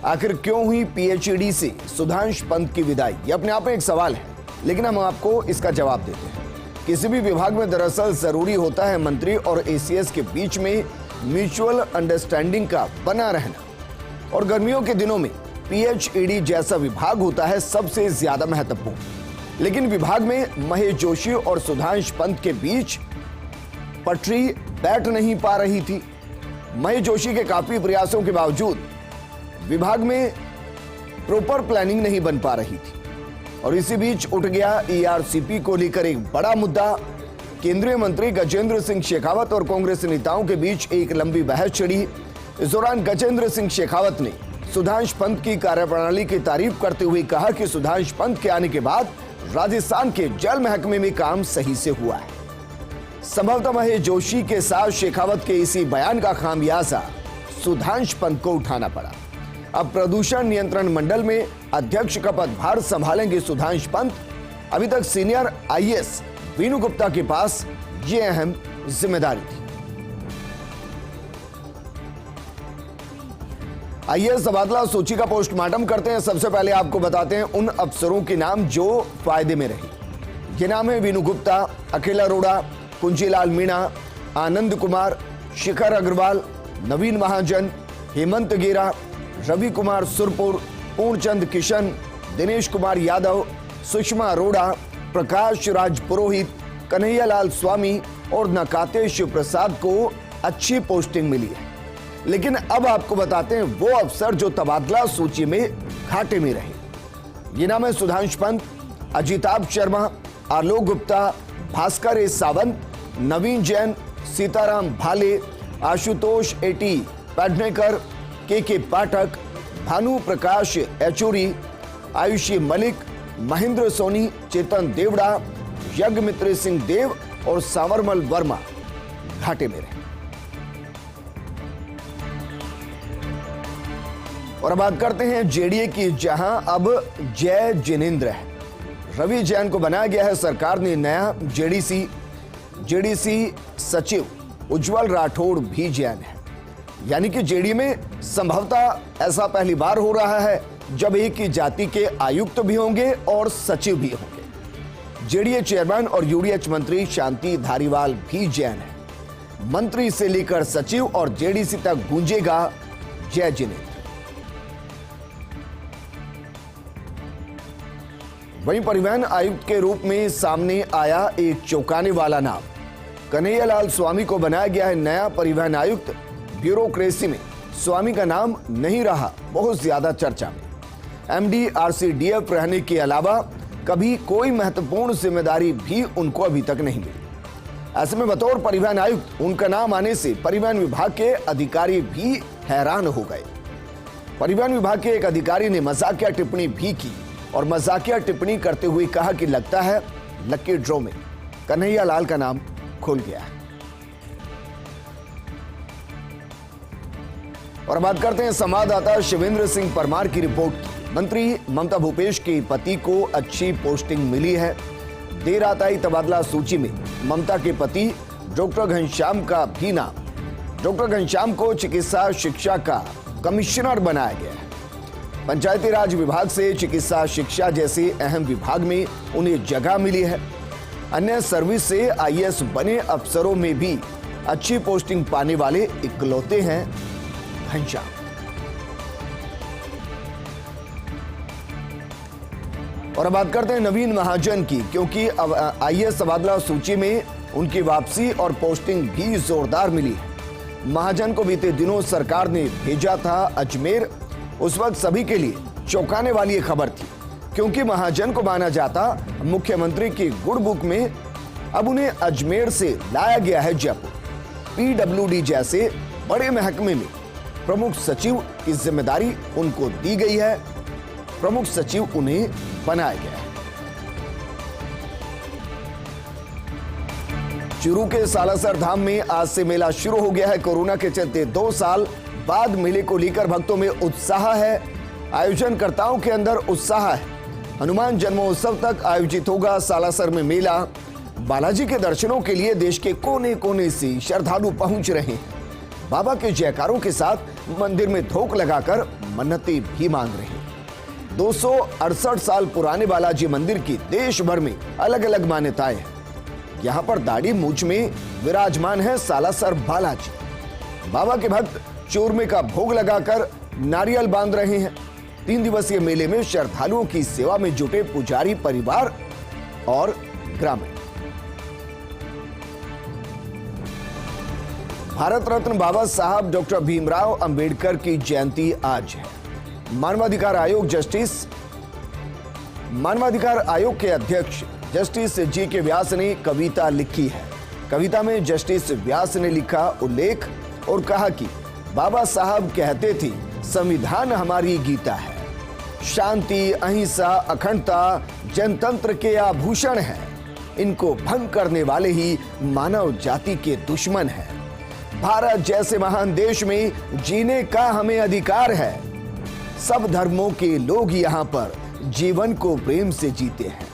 आखिर क्यों हुई पीएचईडी से सुधांश पंत की विदाई? ये अपने आप में एक सवाल है, लेकिन हम आपको इसका जवाब देते हैं। किसी भी विभाग में दरअसल जरूरी होता है मंत्री और एसीएस के बीच में म्यूचुअल अंडरस्टैंडिंग का बना रहना, और गर्मियों के दिनों में पीएचईडी जैसा विभाग होता है सबसे ज्यादा महत्वपूर्ण। लेकिन विभाग में महेश जोशी और सुधांश पंत के बीच पटरी बैठ नहीं पा रही थी। महेश जोशी के काफी प्रयासों के बावजूद विभाग में प्रॉपर प्लानिंग नहीं बन पा रही थी, और इसी बीच उठ गया ईआरसीपी को लेकर एक बड़ा मुद्दा। केंद्रीय मंत्री गजेंद्र सिंह शेखावत और कांग्रेस नेताओं के बीच एक लंबी बहस छिड़ी। इस दौरान गजेंद्र सिंह शेखावत ने सुधांश पंत की कार्यप्रणाली की तारीफ करते हुए कहा कि सुधांश पंत के आने के बाद राजस्थान के जल महकमे में काम सही से हुआ है। संभवतः महेश जोशी के साथ शेखावत के इसी बयान का खामियाजा सुधांश पंत को उठाना पड़ा। अब प्रदूषण नियंत्रण मंडल में अध्यक्ष का पदभार संभालेंगे सुधांश पंत। अभी तक सीनियर आईएएस वीनू गुप्ता के पास ये अहम जिम्मेदारी थी। आईएएस तबादला सूची का पोस्टमार्टम करते हैं। सबसे पहले आपको बताते हैं उन अफसरों के नाम जो फायदे में रहे। ये नाम है वीनू गुप्ता, अखिल अरोड़ा, कुंजीलाल मीणा, आनंद कुमार, शिखर अग्रवाल, नवीन महाजन, हेमंत गेरा, रवि कुमार सुरपुर, पूर्णचंद किशन, दिनेश कुमार यादव, सुषमा अरोड़ा, प्रकाश राज पुरोहित, कन्हैयालाल स्वामी और नकाते शिव प्रसाद को अच्छी पोस्टिंग मिली है। लेकिन अब आपको बताते हैं वो अफसर जो तबादला सूची में घाटे में रहे। ये नाम है सुधांश पंत, अजिताभ शर्मा, आलोक गुप्ता, भास्कर एस सावंत, नवीन जैन, सीताराम भाले, आशुतोष एटी पेडनेकर, के पाठक, भानु प्रकाश येचुरी, आयुषी मलिक, महेंद्र सोनी, चेतन देवड़ा, यज्ञमित्र सिंह देव और सांवरमल वर्मा घाटे में रहे। और बात करते हैं जेडीए की, जहां अब जय जिनेंद्र है। रवि जैन को बनाया गया है सरकार ने नया जेडीसी सचिव। उज्जवल राठौड़ भी जैन है, यानी कि जेडीए में संभवतः ऐसा पहली बार हो रहा है जब एक ही जाति के आयुक्त भी होंगे और सचिव भी होंगे। जेडीए चेयरमैन और यूडीएच मंत्री शांति धारीवाल भी जैन है। मंत्री से लेकर सचिव और जेडीसी तक गूंजेगा जय जिनेंद्र। वहीं परिवहन आयुक्त के रूप में सामने आया एक चौंकाने वाला नाम। कन्हैयालाल स्वामी को बनाया गया है नया परिवहन आयुक्त। ब्यूरोक्रेसी में स्वामी का नाम नहीं रहा बहुत ज्यादा चर्चा में। एमडी आरसीडीएफ रहने के अलावा कभी कोई महत्वपूर्ण जिम्मेदारी भी उनको अभी तक नहीं मिली। ऐसे में बतौर परिवहन आयुक्त उनका नाम आने से परिवहन विभाग के अधिकारी भी हैरान हो गए। परिवहन विभाग के एक अधिकारी ने मजाकिया टिप्पणी भी की और मजाकिया टिप्पणी करते हुए कहा कि लगता है लकी ड्रॉ में कन्हैयालाल का नाम खुल गया है। और बात करते हैं संवाददाता शिवेंद्र सिंह परमार की रिपोर्ट की। मंत्री ममता भूपेश के पति को अच्छी पोस्टिंग मिली है। देर रात आई तबादला सूची में ममता के पति डॉक्टर घनश्याम का भी नाम। डॉक्टर घनश्याम को चिकित्सा शिक्षा का कमिश्नर बनाया गया है। पंचायती राज विभाग से चिकित्सा शिक्षा जैसे अहम विभाग में उन्हें जगह मिली है। अन्य सर्विस से आईएएस बने अफसरों में भी अच्छी पोस्टिंग पाने वाले इकलौते हैं घनश्याम। और अब बात करते हैं नवीन महाजन की, क्योंकि अब आईएएस तबादला सूची में उनकी वापसी और पोस्टिंग भी जोरदार मिली है। महाजन को बीते दिनों सरकार ने भेजा था अजमेर। उस वक्त सभी के लिए चौंकाने वाली ये खबर थी, क्योंकि महाजन को माना जाता मुख्यमंत्री की गुड बुक में। अब उन्हें अजमेर से लाया गया है जयपुर। पीडब्ल्यूडी जैसे बड़े महकमे में प्रमुख सचिव की जिम्मेदारी उनको दी गई है। प्रमुख सचिव उन्हें बनाया गया है। चूरू के सालासर धाम में आज से मेला शुरू हो गया है। कोरोना के चलते 2 साल बाद मेले को लेकर भक्तों में उत्साह है। आयोजनकर्ताओं के अंदर उत्साह है। हनुमान जन्मोत्सव तक आयोजित होगा सालासर में मेला। बालाजी के दर्शनों के लिए देश के कोने कोने से श्रद्धालु पहुंच रहे हैं। बाबा के जयकारों के साथ मंदिर में धोख लगाकर मन्नतें भी मांग रहे हैं। 268 साल पुराने बालाजी मंदिर की देश भर में अलग अलग मान्यताएं हैं। यहाँ पर दाढ़ी मूंछ में विराजमान है सालासर बालाजी। बाबा के भक्त चूरमे का भोग लगाकर नारियल बांध रहे हैं। 3 दिवसीय मेले में श्रद्धालुओं की सेवा में जुटे पुजारी परिवार और ग्रामीण। भारत रत्न बाबा साहब डॉक्टर भीमराव अंबेडकर की जयंती आज है। मानवाधिकार आयोग के अध्यक्ष जस्टिस जी.के. व्यास ने कविता लिखी है। कविता में जस्टिस व्यास ने लिखा उल्लेख और कहा कि बाबा साहब कहते थे, संविधान हमारी गीता है, शांति, अहिंसा, अखंडता जनतंत्र के आभूषण है, इनको भंग करने वाले ही मानव जाति के दुश्मन हैं। भारत जैसे महान देश में जीने का हमें अधिकार है। सब धर्मों के लोग यहाँ पर जीवन को प्रेम से जीते हैं।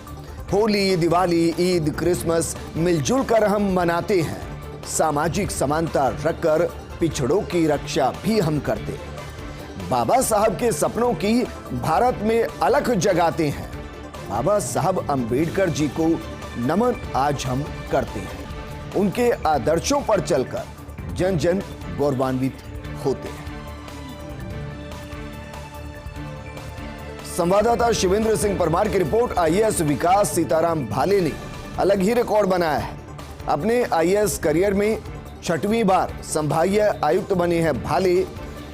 होली, दिवाली, ईद, क्रिसमस मिलजुल कर हम मनाते हैं। सामाजिक समानता रखकर पिछड़ों की रक्षा भी हम करते हैं। बाबा साहब के सपनों की भारत में अलख जगाते हैं। बाबा साहब अंबेडकर जी को नमन आज हम करते हैं। उनके आदर्शों पर चलकर जन जन गौरवान्वित होते हैं। संवाददाता शिवेंद्र सिंह परमार की रिपोर्ट। आईएएस विकास सीताराम भाले ने अलग ही रिकॉर्ड बनाया है। अपने आईएएस करियर में 6वीं बार संभागीय आयुक्त बने हैं भाले।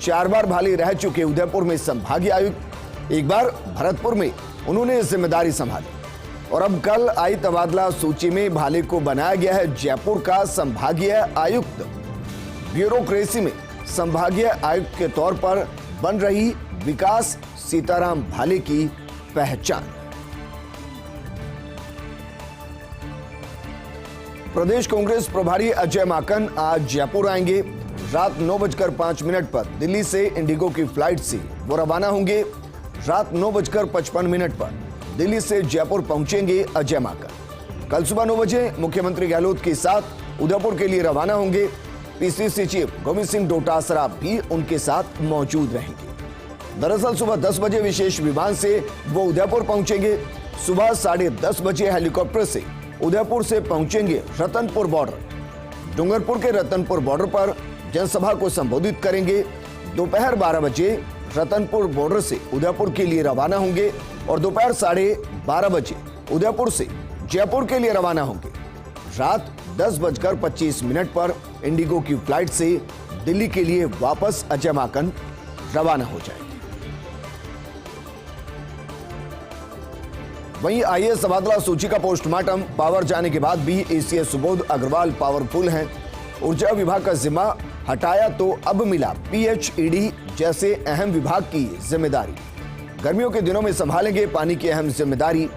4 बार भाले रह चुके उदयपुर में संभागीय आयुक्त, 1 बार भरतपुर में उन्होंने जिम्मेदारी संभाली और अब कल आई तबादला सूची में भाले को बनाया गया है जयपुर का संभागीय आयुक्त। ब्यूरोक्रेसी में संभागीय आयुक्त के तौर पर बन रही विकास सीताराम भाले की पहचान। प्रदेश कांग्रेस प्रभारी अजय माकन आज जयपुर आएंगे। रात 9:05 पर दिल्ली से इंडिगो की फ्लाइट से वो रवाना होंगे। रात 9:55 पर दिल्ली से जयपुर पहुंचेंगे अजय माकन। कल सुबह 9 बजे मुख्यमंत्री गहलोत के साथ उदयपुर के लिए रवाना होंगे। पीसीसी चीफ गोविंद सिंह डोटासरा भी उनके साथ मौजूद रहेंगे। दरअसल सुबह 10 बजे विशेष विमान से वो उदयपुर पहुंचेंगे। सुबह 10:30 बजे हेलीकॉप्टर से उदयपुर से पहुंचेंगे रतनपुर बॉर्डर। डूंगरपुर के रतनपुर बॉर्डर पर जनसभा को संबोधित करेंगे। दोपहर 12 बजे रतनपुर बॉर्डर से उदयपुर के लिए रवाना होंगे और दोपहर 12:30 बजे उदयपुर से जयपुर के लिए रवाना होंगे। रात 10:25 पर इंडिगो की फ्लाइट से दिल्ली के लिए वापस अजय माकन रवाना हो जाएंगे। वहीं आईएएस तबादला सूची का पोस्टमार्टम पावर जाने के बाद भी एसीएस सुबोध अग्रवाल पावरफुल हैं। ऊर्जा विभाग का जिम्मा हटाया तो अब मिला पीएचईडी जैसे अहम विभाग की जिम्मेदारी। गर्मियों के दिनों में संभालेंगे पानी की अहम जिम्मेदारी।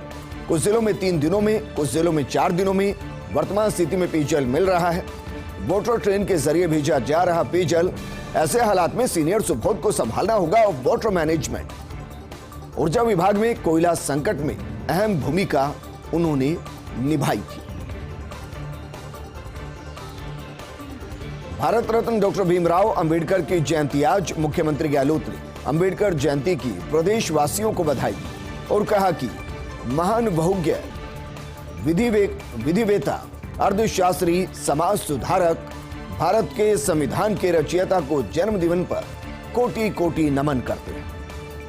कुछ जिलों में 3 दिनों में, कुछ जिलों में 4 दिनों में वर्तमान स्थिति में पेयजल मिल रहा है। वाटर ट्रेन के जरिए भेजा जा रहा पेयजल। ऐसे हालात में सीनियर सुबोध को संभालना होगा वाटर मैनेजमेंट। ऊर्जा विभाग में कोयला संकट में अहम भूमिका उन्होंने निभाई थी। भारत रत्न डॉक्टर भीमराव अंबेडकर की जयंती आज। मुख्यमंत्री गहलोत ने अंबेडकर जयंती की प्रदेशवासियों को बधाई और कहा कि महान बहुज्ञ, विधिवेता, अर्थशास्त्री, समाज सुधारक, भारत के संविधान के रचयिता को जन्मदिन पर कोटि कोटि नमन करते हैं।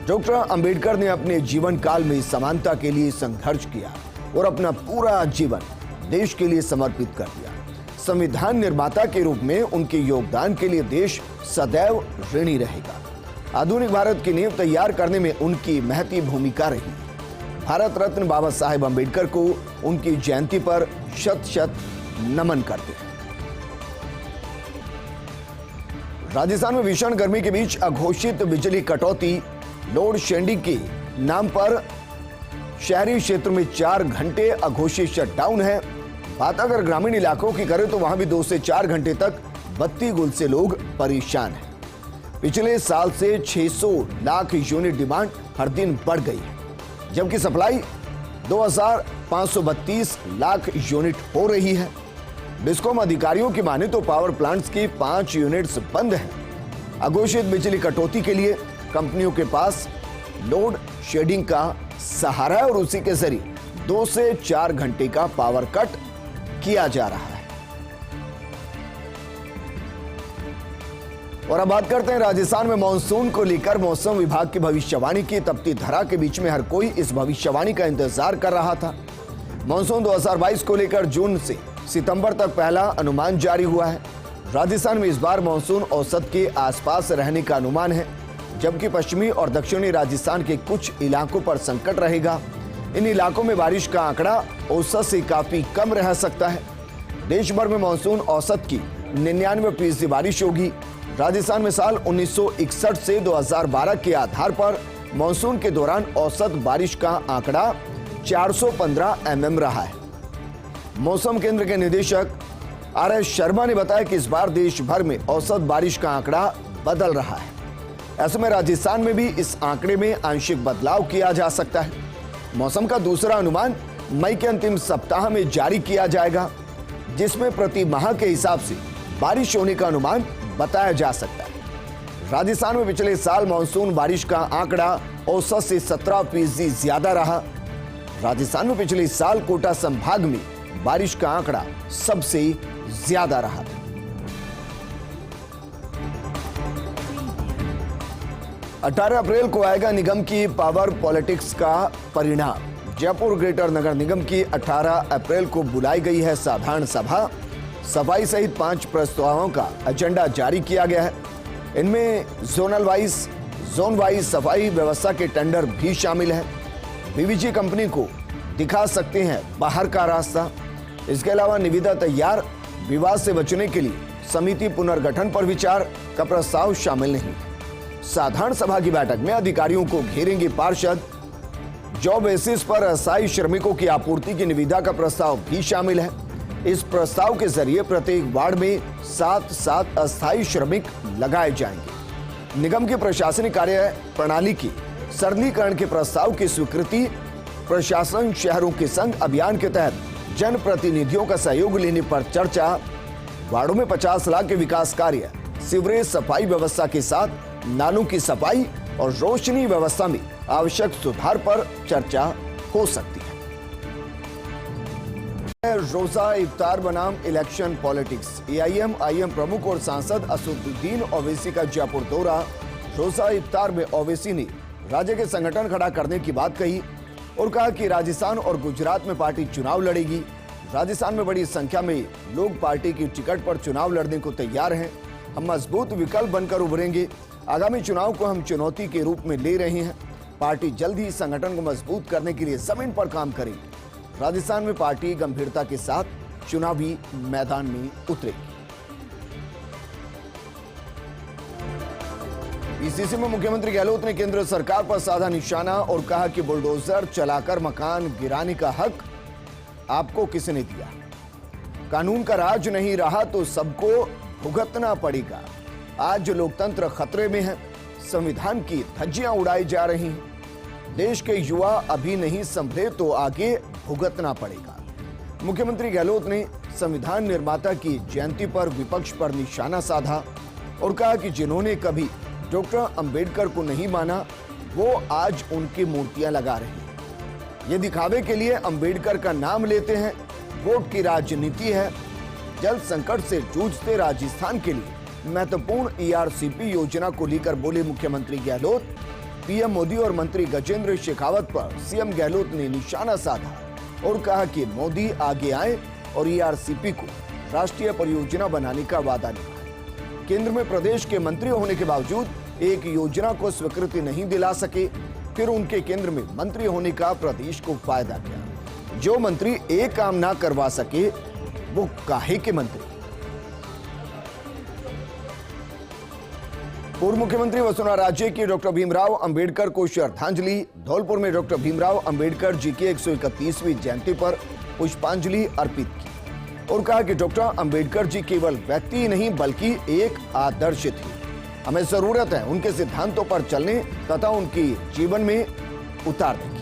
डॉक्टर अंबेडकर ने अपने जीवन काल में समानता के लिए संघर्ष किया और अपना पूरा जीवन देश के लिए समर्पित कर दिया। संविधान निर्माता के रूप में उनके योगदान के लिए देश सदैव ऋणी रहेगा। आधुनिक भारत की नींव तैयार करने में उनकी महती भूमिका रही। भारत रत्न बाबा साहेब अंबेडकर को उनकी जयंती पर शत शत नमन करते हैं। राजस्थान में भीषण गर्मी के बीच अघोषित बिजली कटौती, लोड शेडिंग के नाम पर शहरी क्षेत्र में 4 घंटे अघोषित शटडाउन है। बात अगर ग्रामीण इलाकों की करें तो वहां भी 2 से 4 घंटे तक बत्ती गुल से लोग परेशान हैं। पिछले साल से 600 लाख यूनिट डिमांड हर दिन बढ़ गई है, जबकि सप्लाई 2532 लाख यूनिट हो रही है। डिस्कॉम अधिकारियों की माने तो पावर प्लांट्स की 5 यूनिट्स बंद हैं। अघोषित बिजली कटौती के लिए कंपनियों के पास लोड शेडिंग का सहारा है और उसी के जरिए 2 से 4 घंटे का पावर कट किया जा रहा है। और अब बात करते हैं राजस्थान में मानसून को लेकर मौसम विभाग की भविष्यवाणी की तपती धरा के बीच में हर कोई इस भविष्यवाणी का इंतजार कर रहा था। मानसून 2022 को लेकर जून से सितंबर तक पहला अनुमान जारी हुआ है। राजस्थान में इस बार मानसून औसत के आसपास रहने का अनुमान है, जबकि पश्चिमी और दक्षिणी राजस्थान के कुछ इलाकों पर संकट रहेगा। इन इलाकों में बारिश का आंकड़ा औसत से काफी कम रह सकता है। देश भर में मानसून औसत की 99% बारिश होगी। राजस्थान में साल 1961 से 2012 के आधार पर मानसून के दौरान औसत बारिश का आंकड़ा 415 mm रहा है। मौसम केंद्र के निदेशक RS शर्मा ने बताया कि इस बार देश भर में औसत बारिश का आंकड़ा बदल रहा है। ऐसे में राजस्थान में भी इस आंकड़े में आंशिक बदलाव किया जा सकता है। मौसम का दूसरा अनुमान मई के अंतिम सप्ताह में जारी किया जाएगा, जिसमें प्रति माह के हिसाब से बारिश होने का अनुमान बताया जा सकता है। राजस्थान में पिछले साल मानसून बारिश का आंकड़ा औसत से 17% ज्यादा रहा। राजस्थान में पिछले साल कोटा संभाग में बारिश का आंकड़ा सबसे ज्यादा रहा। 18 अप्रैल को आएगा निगम की पावर पॉलिटिक्स का परिणाम। जयपुर ग्रेटर नगर निगम की 18 अप्रैल को बुलाई गई है साधारण सभा। सफाई सहित 5 प्रस्तावों का एजेंडा जारी किया गया है। इनमें जोन वाइज सफाई व्यवस्था के टेंडर भी शामिल है। बीवीजी कंपनी को दिखा सकते हैं बाहर का रास्ता। इसके अलावा निविदा तैयार, विवाद से बचने के लिए समिति पुनर्गठन पर विचार का प्रस्ताव शामिल नहीं। साधारण सभा की बैठक में अधिकारियों को घेरेंगे पार्षद। जॉब बेसिस पर अस्थायी श्रमिकों की आपूर्ति की निविदा का प्रस्ताव भी शामिल है। इस प्रस्ताव के जरिए प्रत्येक वार्ड में 7 अस्थायी श्रमिक लगाए जाएंगे। निगम की प्रशासनिक कार्य प्रणाली की सरलीकरण के प्रस्ताव की स्वीकृति। प्रशासन शहरों के संग अभियान के तहत जनप्रतिनिधियों का सहयोग लेने पर चर्चा। वार्डों में 50 लाख के विकास कार्य, सीवरेज सफाई व्यवस्था के साथ नालों की सफाई और रोशनी व्यवस्था में आवश्यक सुधार पर चर्चा हो सकती है। रोजा इफ्तार बनाम इलेक्शन पॉलिटिक्स। AIM प्रमुख और सांसद असदुद्दीन ओवैसी का जयपुर दौरा। रोजा इफ्तार में ओवैसी ने राज्य के संगठन खड़ा करने की बात कही और कहा कि राजस्थान और गुजरात में पार्टी चुनाव लड़ेगी। राजस्थान में बड़ी संख्या में लोग पार्टी की टिकट पर चुनाव लड़ने को तैयार हैं। हम मजबूत विकल्प बनकर उभरेंगे। आगामी चुनाव को हम चुनौती के रूप में ले रहे हैं। पार्टी जल्द ही संगठन को मजबूत करने के लिए जमीन पर काम करेगी। राजस्थान में पार्टी गंभीरता के साथ चुनावी मैदान में उतरेगी। पीसीसी में मुख्यमंत्री गहलोत ने केंद्र सरकार पर साधा निशाना और कहा कि बुलडोजर चलाकर मकान गिराने का हक आपको किसने दिया? कानून का राज नहीं रहा तो सबको भुगतना पड़ेगा। आज लोकतंत्र खतरे में है। संविधान की धज्जियां उड़ाई जा रही हैं। देश के युवा अभी नहीं संभले तो आगे भुगतना पड़ेगा। मुख्यमंत्री गहलोत ने संविधान निर्माता की जयंती पर विपक्ष पर निशाना साधा और कहा कि जिन्होंने कभी डॉक्टर अंबेडकर को नहीं माना वो आज उनकी मूर्तियां लगा रहे हैं। ये दिखावे के लिए अंबेडकर का नाम लेते हैं। वोट की राजनीति है। जल संकट से जूझते राजस्थान के लिए महत्वपूर्ण ERCP योजना को लेकर बोले मुख्यमंत्री गहलोत। PM मोदी और मंत्री गजेंद्र शेखावत पर CM गहलोत ने निशाना साधा और कहा कि मोदी आगे आए और ERCP को राष्ट्रीय परियोजना बनाने का वादा निभाए। केंद्र में प्रदेश के मंत्री होने के बावजूद एक योजना को स्वीकृति नहीं दिला सके, फिर उनके केंद्र में मंत्री होने का प्रदेश को फायदा क्या? जो मंत्री एक काम ना करवा सके वो काहे के मंत्री? पूर्व मुख्यमंत्री वसुंधरा राजे की डॉक्टर भीमराव अंबेडकर को श्रद्धांजलि। धौलपुर में डॉक्टर भीमराव अंबेडकर जी की 131वीं जयंती पर पुष्पांजलि अर्पित की और कहा कि डॉक्टर अंबेडकर जी केवल व्यक्ति ही नहीं बल्कि एक आदर्श थे। हमें जरूरत है उनके सिद्धांतों पर चलने तथा उनकी जीवन में उतारने।